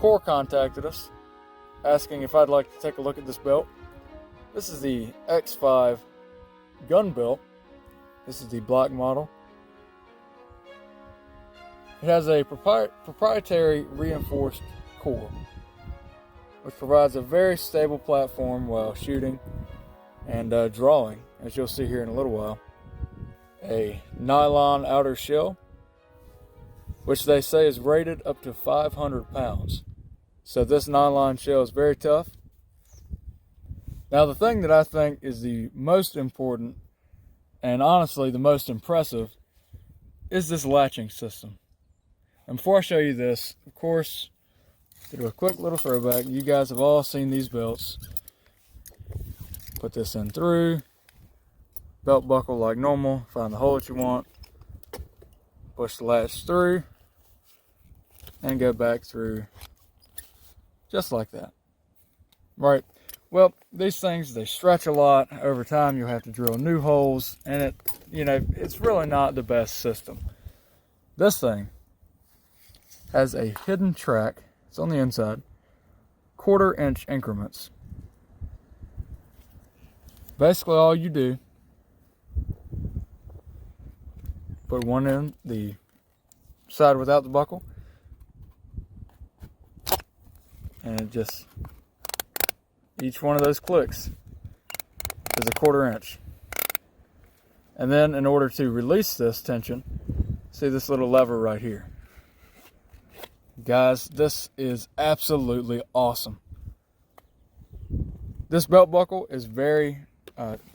Core contacted us asking if I'd like to take a look at this belt. This is the X5 gun belt. This is the black model. It has a proprietary reinforced core, which provides a very stable platform while shooting and drawing, as you'll see here in a little while. A nylon outer shell, which they say is rated up to 500 pounds. So this nylon shell is very tough. Now the thing that I think is the most important, and honestly the most impressive, is this latching system. And before I show you this, of course, to do a quick little throwback, you guys have all seen these belts. Put this in through, belt buckle like normal, find the hole that you want, push the latch through, and go back through just like that. Right. Well, these things, they stretch a lot. Over time, you'll have to drill new holes, and it's really not the best system. This thing has a hidden track. It's on the inside, 1/4 inch increments. Basically, all you do, put one in the side without the buckle, and it just, each one of those clicks is a 1/4 inch. And then in order to release this tension, see this little lever right here. Guys, this is absolutely awesome. This belt buckle is very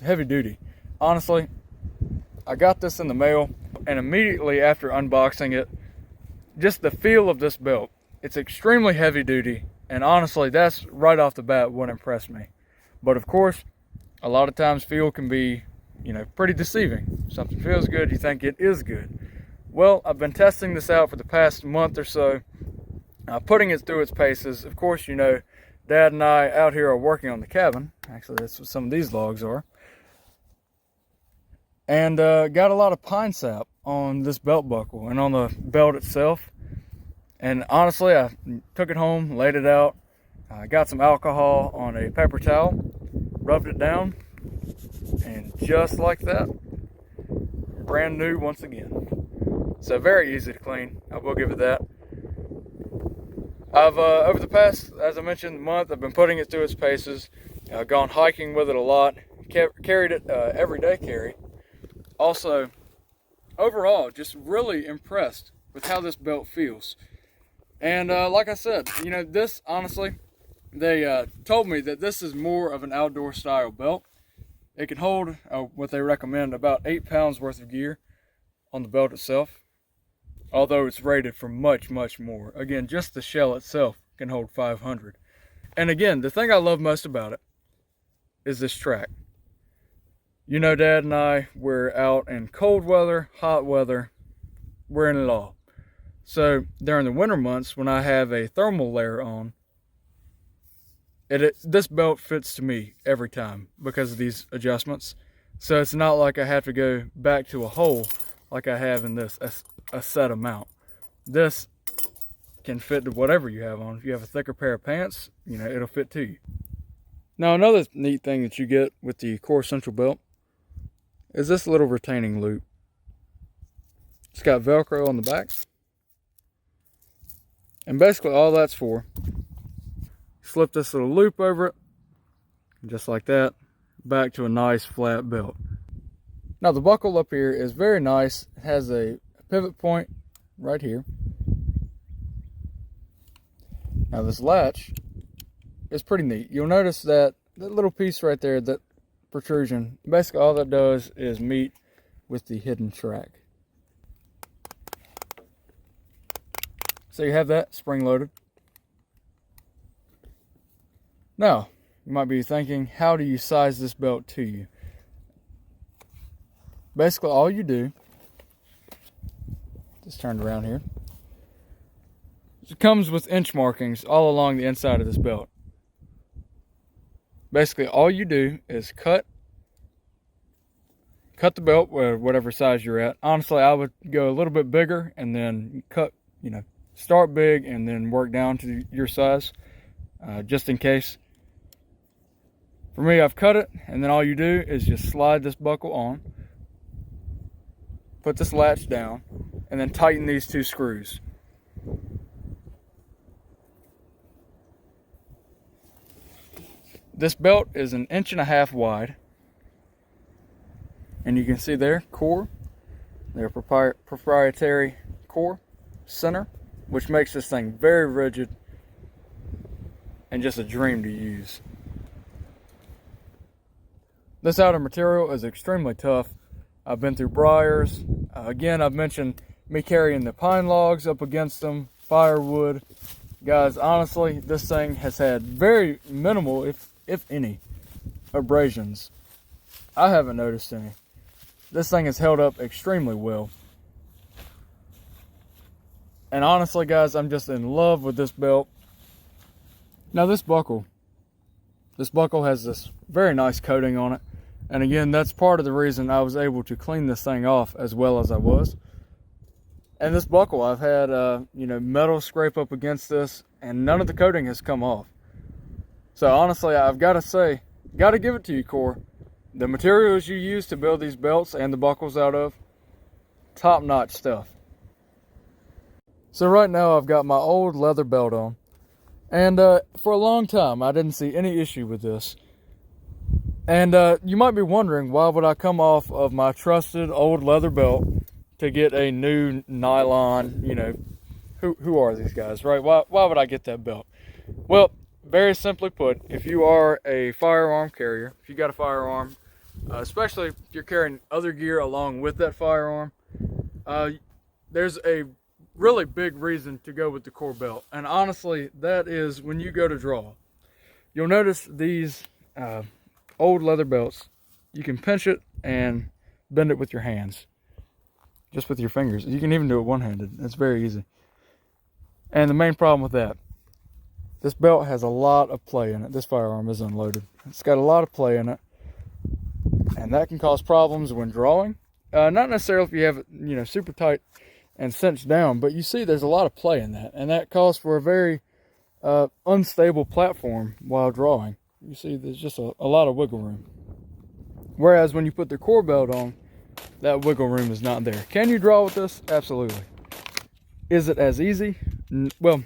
heavy duty. Honestly, I got this in the mail, and immediately after unboxing it, just the feel of this belt, it's extremely heavy duty, and honestly, that's right off the bat what impressed me. But of course, a lot of times feel can be, pretty deceiving. Something feels good, you think it is good. Well, I've been testing this out for the past month or so, putting it through its paces. Of course, Dad and I out here are working on the cabin. Actually, that's what some of these logs are. And got a lot of pine sap on this belt buckle and on the belt itself. And honestly, I took it home, laid it out, got some alcohol on a paper towel, rubbed it down, and just like that, brand new once again. So very easy to clean, I will give it that. I've, over the past, as I mentioned, month, I've been putting it through its paces, gone hiking with it a lot, carried it everyday carry. Also, overall, just really impressed with how this belt feels. And like I said, this, honestly, they told me that this is more of an outdoor style belt. It can hold, what they recommend, about 8 pounds worth of gear on the belt itself. Although it's rated for much, much more. Again, just the shell itself can hold 500. And again, the thing I love most about it is this track. Dad and I, we're out in cold weather, hot weather, we're in it all. So during the winter months, when I have a thermal layer on, this belt fits to me every time because of these adjustments. So it's not like I have to go back to a hole like I have in this, a set amount. This can fit to whatever you have on. If you have a thicker pair of pants, it'll fit to you. Now, another neat thing that you get with the Core Central belt is this little retaining loop. It's got Velcro on the back. And basically all that's for, slip this little loop over it, just like that, back to a nice flat belt. Now the buckle up here is very nice. It has a pivot point right here. Now this latch is pretty neat. You'll notice that little piece right there, that protrusion, basically all that does is meet with the hidden track. So you have that spring loaded. Now, you might be thinking, how do you size this belt to you? Basically all you do, just turn it around here, it comes with inch markings all along the inside of this belt. Basically all you do is cut the belt whatever size you're at. Honestly, I would go a little bit bigger and then cut start big and then work down to your size, just in case. For me, I've cut it, and then all you do is just slide this buckle on, put this latch down, and then tighten these 2 screws. This belt is 1.5 inches wide, and you can see there, core, their proprietary core center, which makes this thing very rigid and just a dream to use. This outer material is extremely tough. I've been through briars. Again, I've mentioned me carrying the pine logs up against them, firewood. Guys, honestly, this thing has had very minimal, if any, abrasions. I haven't noticed any. This thing has held up extremely well. And honestly, guys, I'm just in love with this belt. Now this buckle has this very nice coating on it. And again, that's part of the reason I was able to clean this thing off as well as I was. And this buckle, I've had metal scrape up against this, and none of the coating has come off. So honestly, I've got to say, got to give it to you, Core. The materials you use to build these belts and the buckles out of, top-notch stuff. So right now I've got my old leather belt on, and for a long time I didn't see any issue with this. And you might be wondering, why would I come off of my trusted old leather belt to get a new nylon, who are these guys, right? Why would I get that belt? Well, very simply put, if you are a firearm carrier, if you got a firearm, especially if you're carrying other gear along with that firearm, there's a really big reason to go with the core belt. And honestly, that is when you go to draw. You'll notice these old leather belts, you can pinch it and bend it with your hands, just with your fingers. You can even do it one-handed. It's very easy. And the main problem with that, this belt has a lot of play in it. This firearm is unloaded. It's got a lot of play in it, and that can cause problems when drawing. Not necessarily if you have it, super tight and cinched down, but you see there's a lot of play in that, and that calls for a very unstable platform while drawing. You see there's just a lot of wiggle room. Whereas when you put the core belt on, that wiggle room is not there. Can you draw with this? Absolutely. Is it as easy? Well,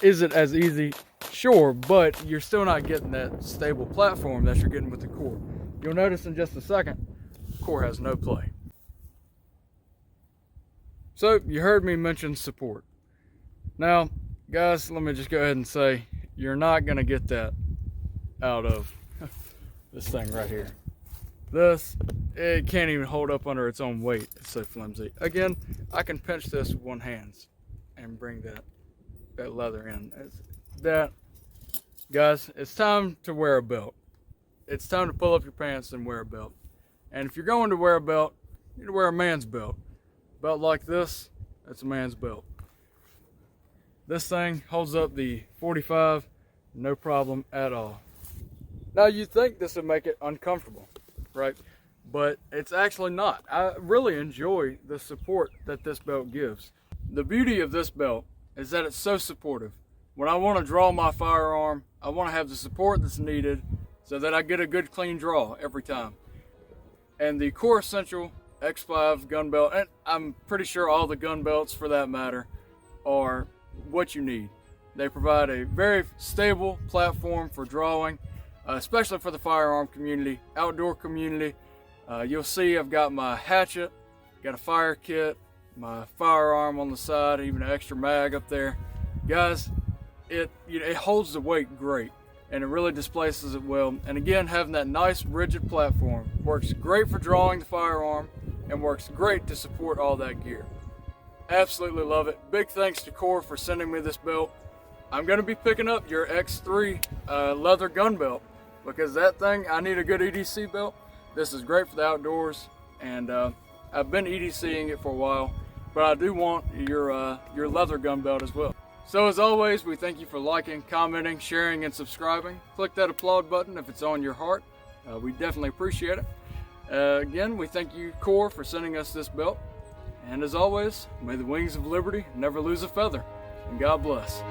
is it as easy? Sure, but you're still not getting that stable platform that you're getting with the core. You'll notice in just a second, the core has no play. So you heard me mention support. Now, guys, let me just go ahead and say, you're not going to get that out of this thing right here. It can't even hold up under its own weight. It's so flimsy. Again, I can pinch this with one hand and bring that leather in. Guys, it's time to wear a belt. It's time to pull up your pants and wear a belt. And if you're going to wear a belt, you need to wear a man's belt. A belt like this, that's a man's belt. This thing holds up the 45, no problem at all. Now you'd think this would make it uncomfortable, right? But it's actually not. I really enjoy the support that this belt gives. The beauty of this belt is that it's so supportive. When I want to draw my firearm, I want to have the support that's needed so that I get a good clean draw every time. And the Core Essential X5 gun belt, and I'm pretty sure all the gun belts for that matter, are what you need. They provide a very stable platform for drawing, especially for the firearm community, outdoor community. You'll see I've got my hatchet, got a fire kit, my firearm on the side, even an extra mag up there. Guys, it holds the weight great, and it really displaces it well. And again, having that nice rigid platform works great for drawing the firearm and works great to support all that gear. Absolutely love it. Big thanks to Core for sending me this belt. I'm going to be picking up your X3 leather gun belt, because that thing, I need a good EDC belt. This is great for the outdoors, and I've been EDCing it for a while, but I do want your leather gun belt as well. So as always, we thank you for liking, commenting, sharing, and subscribing. Click that applaud button if it's on your heart. We definitely appreciate it. Again, we thank you, Core, for sending us this belt. And as always, may the wings of liberty never lose a feather, and God bless.